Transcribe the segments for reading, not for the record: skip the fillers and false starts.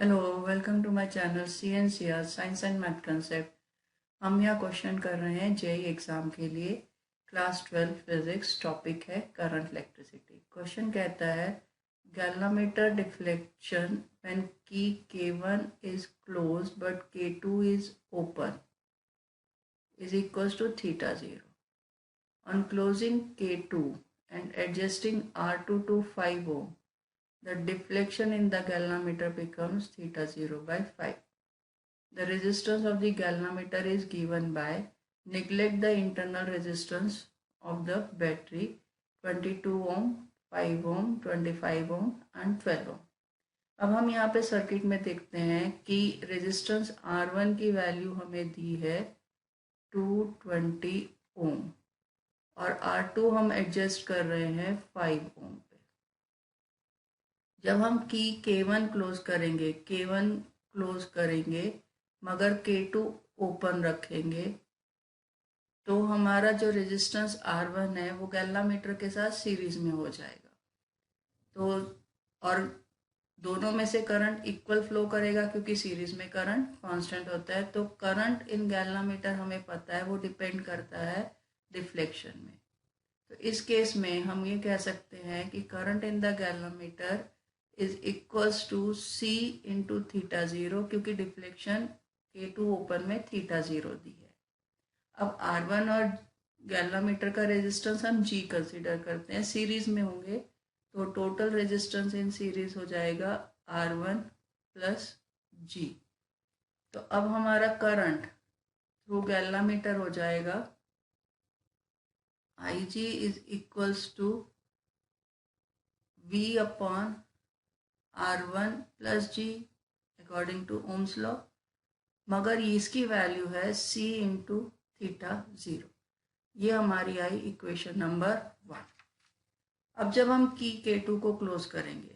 Hello, welcome to my channel CNCR science and math concept. हम यहाँ question कर रहे हैं जेई एग्ज़ाम के लिए। क्लास 12 फिजिक्स, टॉपिक है करंट इलेक्ट्रिसिटी। क्वेश्चन कहता है galvanometer deflection when key K1 is close but K2 is open is equals to theta 0। On closing K2 and adjusting R2 to 5 ohm, the deflection in the galvanometer becomes theta 0 by 5. The resistance of the galvanometer is given by neglect the internal resistance of the battery 22 ohm, 5 ohm, 25 ohm and 12 ohm. अब हम यहाँ पे circuit में देखते हैं कि resistance R1 की value हमें दी है 220 ओम और R2 हम एडजस्ट कर रहे हैं 5 ओम पे। जब हम की K1 क्लोज करेंगे मगर K2 ओपन रखेंगे तो हमारा जो रेजिस्टेंस R1 है वो गैल्वामीटर के साथ सीरीज में हो जाएगा। तो और दोनों में से करंट इक्वल फ्लो करेगा क्योंकि सीरीज में करंट कांस्टेंट होता है। तो करंट इन गैल्वामीटर हमें पता है वो डिपेंड करता है डिफ्लेक्शन में। तो इस केस में हम ये कह सकते हैं कि current in the galvanometer is equals to C into theta 0 क्योंकि डिफ्लेक्शन K2 ओपन में थीटा 0 दी है। अब R1 और गैल्वामीटर का रेजिस्टेंस हम G कंसीडर करते हैं, सीरीज में होंगे तो टोटल रेजिस्टेंस इन सीरीज हो जाएगा R1 प्लस G। तो अब हमारा करंट थ्रू गैल्वामीटर हो जाएगा IG is equals to V upon R1 plus G according to Ohm's law, मगर इसकी वैल्यू है C इंटू थीटा 0। ये हमारी आई इक्वेशन नंबर 1। अब जब हम की K2 को क्लोज करेंगे,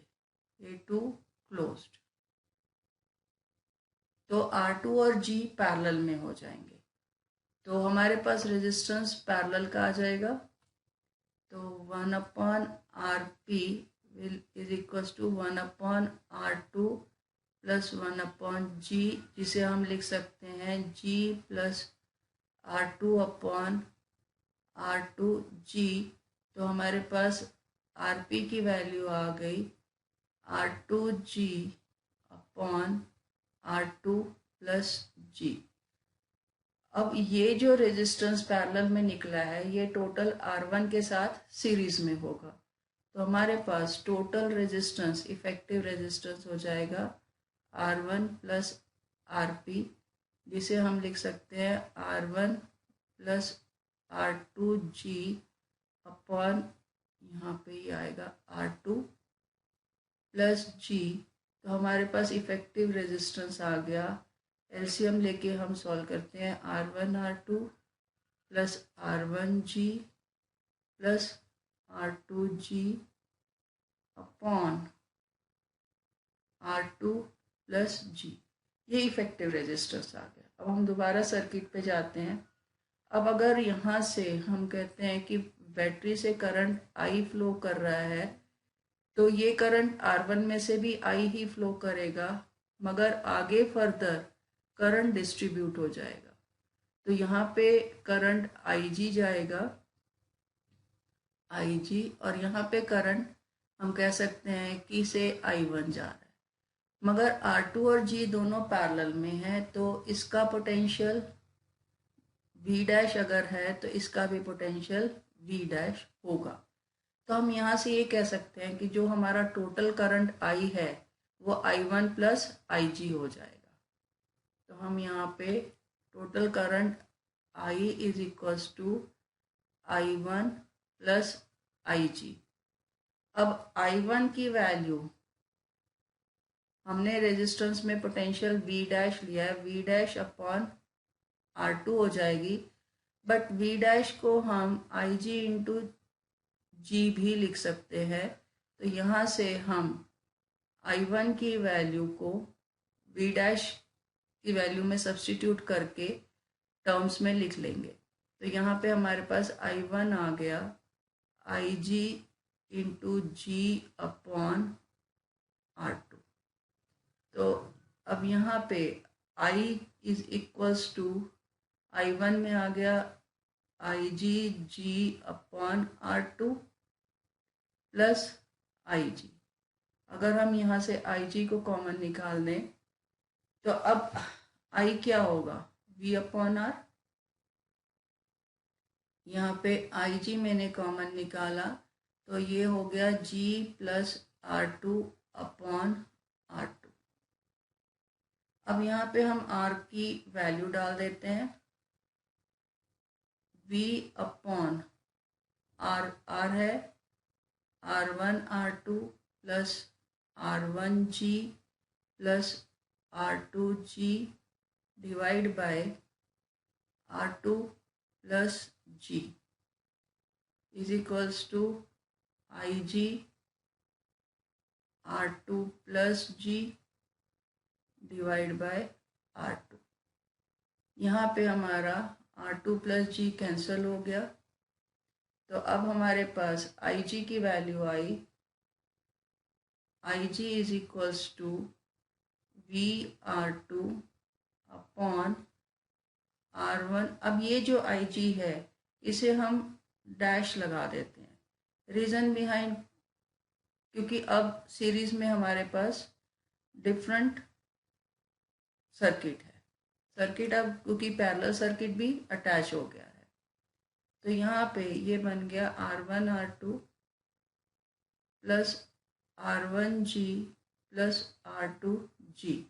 K2 क्लोज्ड, तो R2 और G पैरेलल में हो जाएंगे तो हमारे पास रेजिस्टेंस पैरेलल का आ जाएगा। तो 1 upon RP is equal to 1 upon R2 plus 1 upon G, जिसे हम लिख सकते हैं G plus R2 upon R2G। तो हमारे पास RP की वैल्यू आ गई R2G upon R2 plus G। अब ये जो रेजिस्टेंस पैरेलल में निकला है ये टोटल R1 के साथ सीरीज में होगा। तो हमारे पास टोटल रेजिस्टेंस, इफेक्टिव रेजिस्टेंस हो जाएगा R1 प्लस RP, जिसे हम लिख सकते हैं R1 प्लस R2G अपॉन यहाँ पे ही आएगा R2 प्लस G। तो हमारे पास इफेक्टिव रेजिस्टेंस आ गया। एलसीएम लेके हम सॉल्व करते हैं R1 R2 plus R1G plus R2G upon R2 plus G। ये इफेक्टिव रेजिस्टेंस आ गया। अब हम दोबारा सर्किट पे जाते हैं। अब अगर यहाँ से हम कहते हैं कि बैटरी से करंट I फ्लो कर रहा है तो ये करंट R1 में से भी I ही फ्लो करेगा, मगर आगे फर्दर करंट डिस्ट्रीब्यूट हो जाएगा। तो यहाँ पे करंट IG जाएगा, IG, और यहाँ पे करंट हम कह सकते हैं कि से I1 जा रहा है, मगर R2 और G दोनों पैरेलल में है तो इसका पोटेंशियल V डैश अगर है तो इसका भी पोटेंशियल V डैश होगा। तो हम यहाँ से ये कह सकते हैं कि जो हमारा टोटल करंट I है वो I1 प्लस IG हो जाएगा। तो हम यहाँ पे total current I is equals to I1 plus IG। अब I1 की वैल्यू हमने रेजिस्टेंस में पोटेंशियल V डैश लिया है, V डैश अपॉन R2 हो जाएगी, बट V डैश को हम IG इंटू G भी लिख सकते हैं। तो यहाँ से हम I1 की वैल्यू को V डैश की वैल्यू में सब्स्टिट्यूट करके टर्म्स में लिख लेंगे। तो यहाँ पे हमारे पास I1 आ गया IG into G upon R2। तो अब यहाँ पे I is equals to I1 में आ गया IG/G/R2 प्लस IG। अगर हम यहाँ से IG को कॉमन निकाल दें तो अब I क्या होगा, V/R। यहाँ पे IG मैंने कॉमन निकाला तो ये हो गया G+R2/R2। अब यहाँ पे हम R की वैल्यू डाल देते हैं। V/R है R1/R2 plus R1G plus R2G divide by R2 plus G is equals to IG R2 plus G divide by R2। यहाँ पे हमारा R2 प्लस G कैंसिल हो गया, तो अब हमारे पास IG की वैल्यू आई IG is equals to VR2/R1। अब ये जो IG है इसे हम डैश लगा देते हैं। रीज़न बिहाइंड, क्योंकि अब सीरीज में हमारे पास डिफरेंट सर्किट है। सर्किट अब क्योंकि पैरेलल सर्किट भी अटैच हो गया है, तो यहाँ पे ये बन गया R1/R2 plus R1G plus R2G।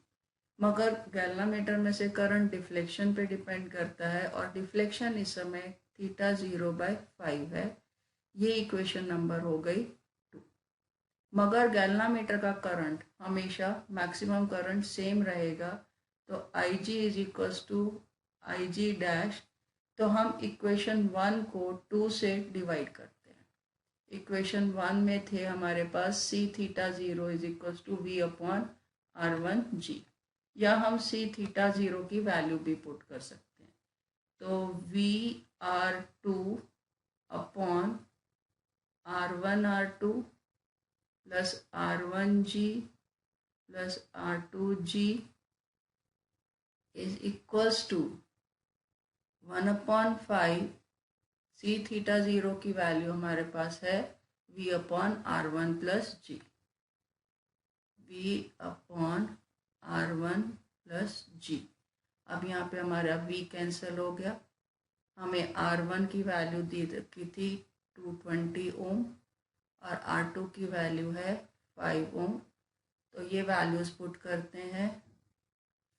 मगर गैल्वामीटर में से करंट डिफ्लेक्शन पे डिपेंड करता है और डिफ्लेक्शन इस समय θ0/5 है। ये इक्वेशन नंबर हो गई 2। मगर गैल्वामीटर का करंट हमेशा मैक्सिमम करंट सेम रहेगा, तो IG is equals to IG dash. तो हम इक्वेशन 1 को 2 से डिवाइड करते हैं। इक्वेशन 1 में थे हमारे पास C(θ0) is equals to V/R1G, या हम C(θ0) की वैल्यू भी पुट कर सकते हैं। तो VR2/R1R2 plus R1G plus R2G is equals to 1/5। C(θ0) की वैल्यू हमारे पास है V/R1 plus G, V/R1 plus G। अब यहाँ पे हमारा V कैंसिल हो गया। हमें R1 की वैल्यू दी रखी थी 220 ओम और R2 की वैल्यू है 5 ओम, तो ये वैल्यूज पुट करते हैं।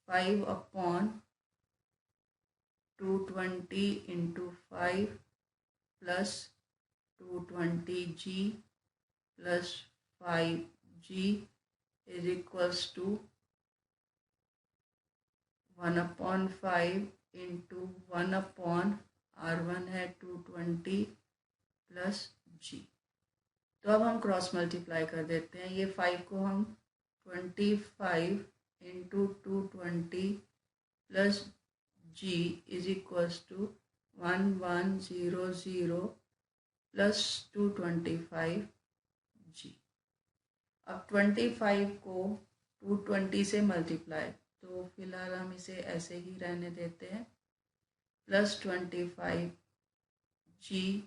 5/220 into 5 plus 220G plus 5G is equals to 1/5 into 1/R1 है 220 प्लस G। तो अब हम क्रॉस मल्टीप्लाई कर देते हैं। ये 5 को हम 25 into 220 plus G is equals to 1100 plus 225G। अब 25 को 220 से मल्टीप्लाई, तो फिलहाल हम इसे ऐसे ही रहने देते हैं। Plus 25G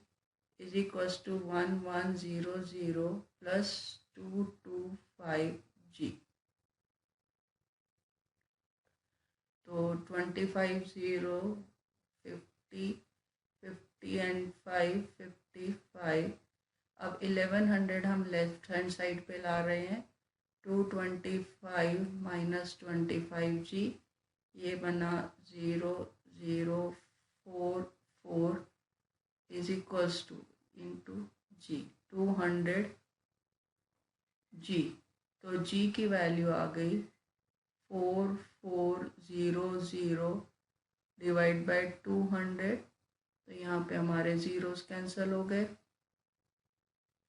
is equals to 1100 plus 225G। तो 25 0 50 50 एंड 5 55। अब 1100 हम लेफ्ट हैंड साइड पे ला रहे हैं। 225 माइनस 25G, ये बना 0044 is equals two into G 200G। तो G की वैल्यू आ गई 4400 डिवाइड बाय 200। तो यहाँ पे हमारे जीरोस कैंसिल हो गए।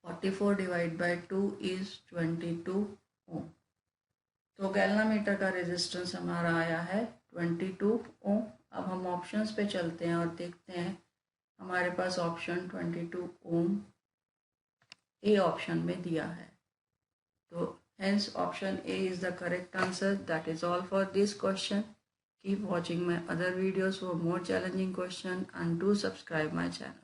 44 डिवाइड बाय 2 इज 22 ओम। तो गैल्वामीटर का रेजिस्टेंस हमारा आया है 22 ओम। अब हम ऑप्शंस पे चलते हैं और देखते हैं। हमारे पास ऑप्शन 22 ओम ए ऑप्शन में दिया है। तो Hence option A is the correct answer. That is all for this question. Keep watching my other videos for more challenging questions and do subscribe my channel.